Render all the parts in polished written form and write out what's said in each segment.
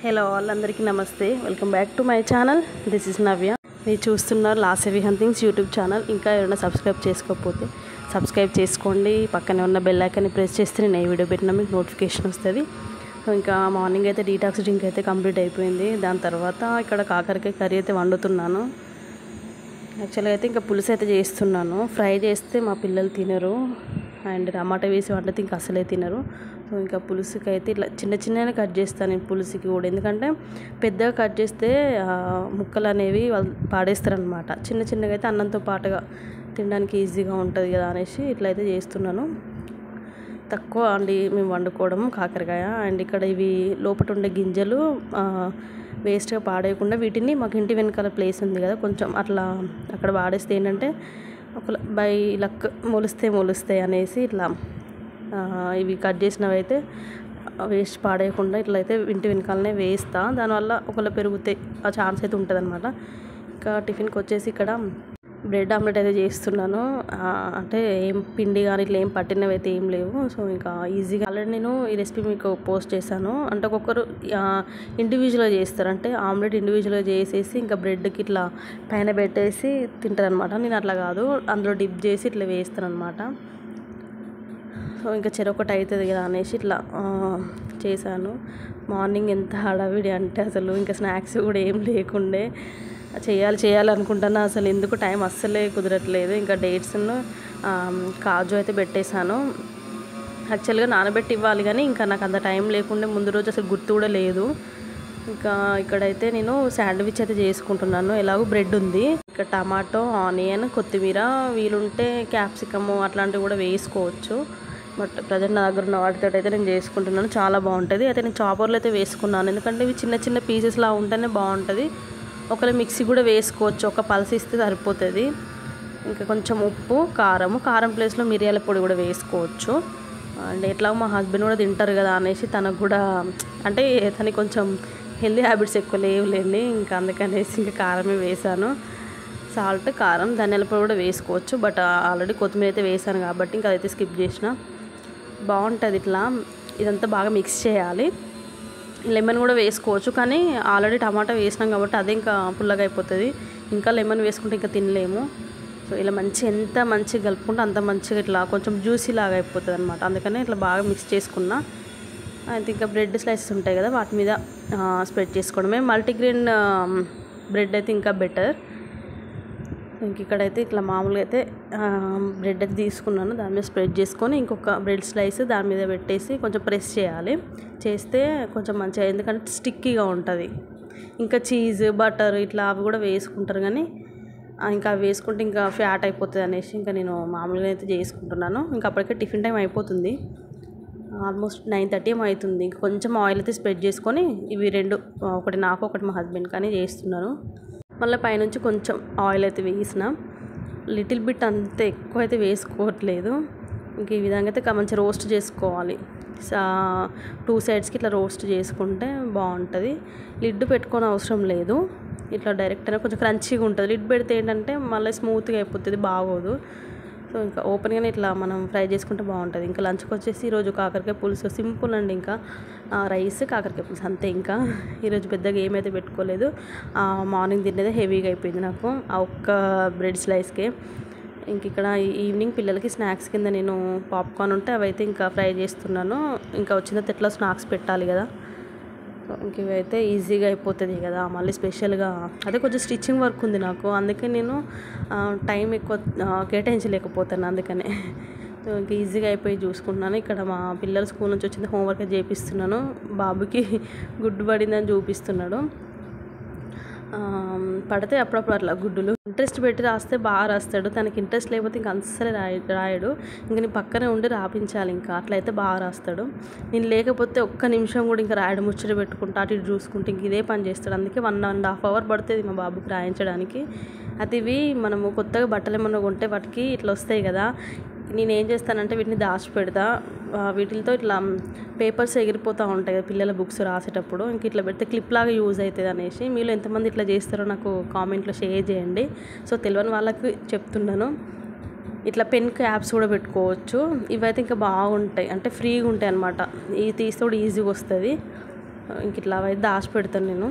Hello all, అందరికీ నమస్తే. Welcome back to my channel. This is Navya. మీరు చూస్తున్నారు లాసెవి హంటింగ్స్ యూట్యూబ్ ఛానల్. ఇంకా ఎవరైనా సబ్స్క్రైబ్ చేసుకోకపోతే సబ్స్క్రైబ్ చేసుకోండి. పక్కనే ఉన్న బెల్ ఐకాన్ని ప్రెస్ చేస్తే నేను ఏ వీడియో పెట్టినా మీకు నోటిఫికేషన్ వస్తుంది. ఇంకా మార్నింగ్ అయితే డీటాక్స్ డ్రింక్ అయితే కంప్లీట్ అయిపోయింది. దాని తర్వాత ఇక్కడ కాకరకాయ కర్రీ అయితే వండుతున్నాను. యాక్చువల్గా అయితే ఇంకా పులుసు అయితే చేస్తున్నాను. ఫ్రై చేస్తే మా పిల్లలు తినరు, అండ్ టమాటా వేసి వండితే ఇంకా అసలే తినరు. సో ఇంకా పులుసుకి అయితే ఇట్లా చిన్న చిన్నగానే కట్ చేస్తాను నేను పులుసుకి కూడా. ఎందుకంటే పెద్దగా కట్ చేస్తే ముక్కలు అనేవి వాళ్ళు పాడేస్తారనమాట. చిన్న చిన్నగా అయితే అన్నంతో పాటుగా తినడానికి ఈజీగా ఉంటుంది కదా అనేసి ఇట్లయితే చేస్తున్నాను. తక్కువ అండి మేము వండుకోవడం కాకరకాయ. అండ్ ఇక్కడ ఇవి లోపల ఉండే గింజలు వేస్ట్గా పాడేయకుండా వీటిని మాకు ఇంటి వెనకాల ప్లేస్ ఉంది కదా, కొంచెం అట్లా అక్కడ వాడేస్తే ఏంటంటే ఒక బై లక్ మొలుస్తాయి అనేసి ఇట్లా ఇవి కట్ చేసినవి అయితే వేస్ట్ పాడేయకుండా ఇట్లయితే ఇంటి వెనకాలనే వేస్తా. దానివల్ల ఒకవేళ పెరుగుతాయి ఆ ఛాన్స్ అయితే ఉంటుంది అనమాట. ఇంకా టిఫిన్కి వచ్చేసి ఇక్కడ బ్రెడ్ ఆమ్లెట్ అయితే చేస్తున్నాను. అంటే ఏం పిండి కానీ ఇట్లా ఏం పట్టినవి అయితే ఏం లేవు. సో ఇంకా ఈజీగా ఆల్రెడీ నేను ఈ రెసిపీ మీకు పోస్ట్ చేశాను. అంటే ఒక్కొక్కరు ఇండివిజువల్గా చేస్తారు. అంటే ఆమ్లెట్ ఇండివిజువల్గా చేసేసి ఇంకా బ్రెడ్కి ఇట్లా పైన పెట్టేసి తింటారు అనమాట. నేను అట్లా కాదు, అందులో డిప్ చేసి ఇట్లా వేస్తాను అనమాట. సో ఇంకా చెరొకటి అవుతుంది కదా అనేసి ఇట్లా చేశాను. మార్నింగ్ ఎంత హడావిడి అంటే అసలు ఇంకా స్నాక్స్ కూడా ఏం లేకుండే. చేయాలనుకుంటున్నా, అసలు ఎందుకు టైం అస్సలే కుదరట్లేదు. ఇంకా డేట్స్ను కాజు అయితే పెట్టేశాను. యాక్చువల్గా నానబెట్టి ఇవ్వాలి కానీ ఇంకా నాకు అంత టైం లేకుండే, ముందు రోజు అసలు గుర్తు కూడా లేదు. ఇంకా ఇక్కడైతే నేను శాండ్విచ్ అయితే చేసుకుంటున్నాను. ఎలాగో బ్రెడ్ ఉంది. ఇక్కడ టమాటో, ఆనియన్, కొత్తిమీర, వీలుంటే క్యాప్సికము అట్లాంటివి కూడా వేసుకోవచ్చు. బట్ ప్రజెంట్ నా దగ్గర ఉన్న వాటితో అయితే నేను చేసుకుంటున్నాను. చాలా బాగుంటుంది. అయితే నేను చాపర్లో అయితే వేసుకున్నాను, ఎందుకంటే ఇవి చిన్న చిన్న పీసెస్లా ఉంటేనే బాగుంటుంది. ఒకవేళ మిక్సీ కూడా వేసుకోవచ్చు, ఒక పల్స్ ఇస్తే సరిపోతుంది. ఇంకా కొంచెం ఉప్పు, కారం ప్లేస్లో మిరియాల పొడి కూడా వేసుకోవచ్చు. అండ్ ఎట్లాగో మా హస్బెండ్ కూడా తింటారు కదా అనేసి తనకు కూడా, అంటే తనకి కొంచెం హెల్దీ హ్యాబిట్స్ ఎక్కువ లేవులేండి. ఇంకా అందుకనేసి ఇంకా కారమే వేసాను. సాల్ట్, కారం, ధనియాల పొడి కూడా వేసుకోవచ్చు. బట్ ఆల్రెడీ కొత్తిమీర అయితే వేసాను కాబట్టి ఇంకా అదైతే స్కిప్ చేసిన. బాగుంటుంది. ఇట్లా ఇదంతా బాగా మిక్స్ చేయాలి. లెమన్ కూడా వేసుకోవచ్చు, కానీ ఆల్రెడీ టమాటా వేసినాం కాబట్టి అదే ఇంకా పుల్లగా అయిపోతుంది. ఇంకా లెమన్ వేసుకుంటే ఇంకా తినలేము. సో ఇలా ఎంత మంచిగా కలుపుకుంటే అంత మంచిగా ఇట్లా కొంచెం జ్యూసీ లాగా అయిపోతుంది అనమాట. అందుకని ఇట్లా బాగా మిక్స్ చేసుకున్నా. అయితే ఇంకా బ్రెడ్ స్లైసెస్ ఉంటాయి కదా, వాటి మీద స్ప్రెడ్ చేసుకోవడమే. మల్టీగ్రెయిన్ బ్రెడ్ అయితే ఇంకా బెటర్. ఇంక ఇక్కడైతే ఇట్లా మామూలుగా అయితే బ్రెడ్ అయితే తీసుకున్నాను. దాని మీద స్ప్రెడ్ చేసుకొని ఇంకొక బ్రెడ్ స్లైస్ దాని మీద పెట్టేసి కొంచెం ప్రెస్ చేయాలి. చేస్తే కొంచెం మంచిగా, ఎందుకంటే స్టిక్కీగా ఉంటుంది. ఇంకా చీజ్, బటర్ ఇట్లా అవి కూడా వేసుకుంటారు, కానీ ఇంకా అవి వేసుకుంటే ఇంకా ఫ్యాట్ అయిపోతుంది అనేసి ఇంకా నేను మామూలుగా అయితే చేసుకుంటున్నాను. ఇంకా అప్పటికే టిఫిన్ టైం అయిపోతుంది. ఆల్మోస్ట్ 9:30 ఏమో అవుతుంది. ఇంకా కొంచెం ఆయిల్ అయితే స్ప్రెడ్ చేసుకొని ఇవి రెండు, ఒకటి నాకు ఒకటి మా హస్బెండ్ కానీ చేస్తున్నాను. మళ్ళీ పైనుంచి కొంచెం ఆయిల్ అయితే వేసిన, లిటిల్ బిట్, అంతే ఎక్కువ అయితే వేసుకోవట్లేదు. ఇంక ఈ విధంగా అయితే మంచిగా రోస్ట్ చేసుకోవాలి. 2 సైడ్స్కి ఇట్లా రోస్ట్ చేసుకుంటే బాగుంటుంది. లిడ్ పెట్టుకోని అవసరం లేదు, ఇట్లా డైరెక్ట్ అయినా కొంచెం క్రంచీగా ఉంటుంది. లిడ్ పెడితే ఏంటంటే మళ్ళీ స్మూత్గా అయిపోతుంది, బాగోదు. సో ఇంకా ఓపెన్గానే ఇట్లా మనం ఫ్రై చేసుకుంటే బాగుంటుంది. ఇంకా లంచ్కి వచ్చేసి ఈరోజు కాకరకాయ పులుసు, సింపుల్ అండి. ఇంకా రైస్, కాకరకాయ పులుసు అంతే. ఇంకా ఈరోజు పెద్దగా ఏమైతే పెట్టుకోలేదు. మార్నింగ్ తినేదే హెవీగా అయిపోయింది నాకు ఆ ఒక్క బ్రెడ్ స్లైస్కే. ఇంక ఇక్కడ ఈవినింగ్ పిల్లలకి స్నాక్స్ కింద నేను పాప్కార్న్ ఉంటే అవైతే ఇంకా ఫ్రై చేస్తున్నాను. ఇంకా వచ్చిన తర్వాత ఎట్లా స్నాక్స్ పెట్టాలి కదా, ఇంక ఇవైతే ఈజీగా అయిపోతుంది కదా. మళ్ళీ స్పెషల్గా అదే కొంచెం స్టిచ్చింగ్ వర్క్ ఉంది నాకు, అందుకే నేను టైం ఎక్కువ కేటాయించలేకపోతాను. అందుకనే సో ఇంక ఈజీగా అయిపోయి చూసుకుంటున్నాను. ఇక్కడ మా పిల్లలు స్కూల్ నుంచి వచ్చింది, హోంవర్క్ చేపిస్తున్నాను. బాబుకి గుడ్డు పడిందని చూపిస్తున్నాడు. పడితే అప్పుడప్పుడు అట్లా గుడ్డులు ఇంట్రెస్ట్ పెట్టి రాస్తే బాగా రాస్తాడు. తనకి ఇంట్రెస్ట్ లేకపోతే ఇంకా అస్సలే రాయడు. ఇంక నేను పక్కనే ఉండి రాపించాలి, ఇంకా అట్లయితే బాగా రాస్తాడు. నేను లేకపోతే ఒక్క నిమిషం కూడా ఇంకా రాయడం, ముచ్చట పెట్టుకుంటా అటు ఇటు చూసుకుంటే ఇంక ఇదే పని చేస్తాడు. అందుకే 1.5 hour పడుతుంది మా బాబుకి రాయించడానికి. అది ఇవి మనము కొత్తగా బట్టలు ఏమన్నా కొంటే వాటికి ఇట్లా వస్తాయి కదా, నేను ఏం చేస్తానంటే వీటిని దాచి పెడతా. వీటితో ఇట్లా పేపర్స్ ఎగిరిపోతూ ఉంటాయి కదా పిల్లల బుక్స్ రాసేటప్పుడు, ఇంక ఇట్లా పెడితే క్లిప్ లాగా యూజ్ అవుతుంది అనేసి. మీలో ఎంతమంది ఇట్లా చేస్తారో నాకు కామెంట్లో షేర్ చేయండి. సో తెలియని వాళ్ళకి చెప్తున్నాను. ఇట్లా పెన్ క్యాప్స్ కూడా పెట్టుకోవచ్చు. ఇవైతే ఇంకా బాగుంటాయి, అంటే ఫ్రీగా ఉంటాయి అన్నమాట. ఇది తీస్తే కూడా ఈజీగా వస్తుంది. ఇంక ఇట్లా అయితే దాచి పెడతాను నేను.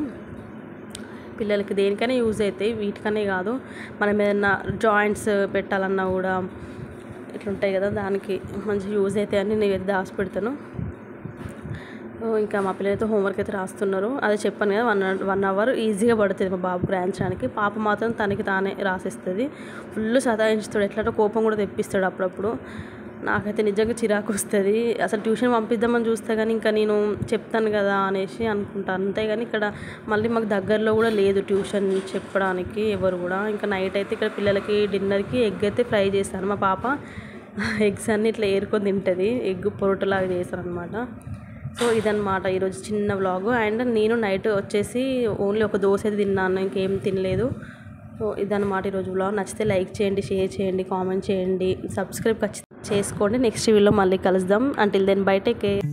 పిల్లలకి దేనికైనా యూజ్ అవుతాయి, వీటికనే కాదు, మనం ఏదైనా జాయింట్స్ పెట్టాలన్నా కూడా ఇట్లుంటాయి కదా, దానికి మంచి యూజ్ అవుతాయి అని నేను దాచి పెడతాను. ఇంకా మా పిల్లలైతే హోంవర్క్ అయితే రాస్తున్నారు. అదే చెప్పాను కదా, 1 అవర్ ఈజీగా పడుతుంది మా బాబుకి రాయించడానికి. పాప మాత్రం తనకి తానే రాసిస్తుంది. ఫుల్ సతాయించుతాడు, ఎట్లా కోపం కూడా తెప్పిస్తాడు అప్పుడప్పుడు. నాకైతే నిజంగా చిరాకు వస్తుంది. అసలు ట్యూషన్ పంపిద్దామని చూస్తే కానీ ఇంకా నేను చెప్తాను కదా అనేసి అనుకుంటాను. అంతేగాని ఇక్కడ మళ్ళీ మాకు దగ్గరలో కూడా లేదు ట్యూషన్ చెప్పడానికి ఎవరు కూడా. ఇంకా నైట్ అయితే ఇక్కడ పిల్లలకి డిన్నర్కి ఎగ్ అయితే ఫ్రై చేస్తాను. మా పాప ఎగ్స్ అన్నీ ఇట్లా ఏరుకొని తింటుంది, ఎగ్ పొరటులాగా చేస్తాను అనమాట. సో ఇదన్నమాట ఈరోజు చిన్న వ్లాగ్. అండ్ నేను నైట్ వచ్చేసి ఓన్లీ ఒక దోశ అయితే తిన్నాను, ఇంకేం తినలేదు. సో ఇదన్నమాట ఈరోజు వ్లాగ్. నచ్చితే లైక్ చేయండి, షేర్ చేయండి, కామెంట్ చేయండి, సబ్స్క్రైబ్ ఖచ్చితంగా చేసుకోండి. నెక్స్ట్ వీడియోలో మళ్ళీ కలుద్దాం. Until then bye, take care.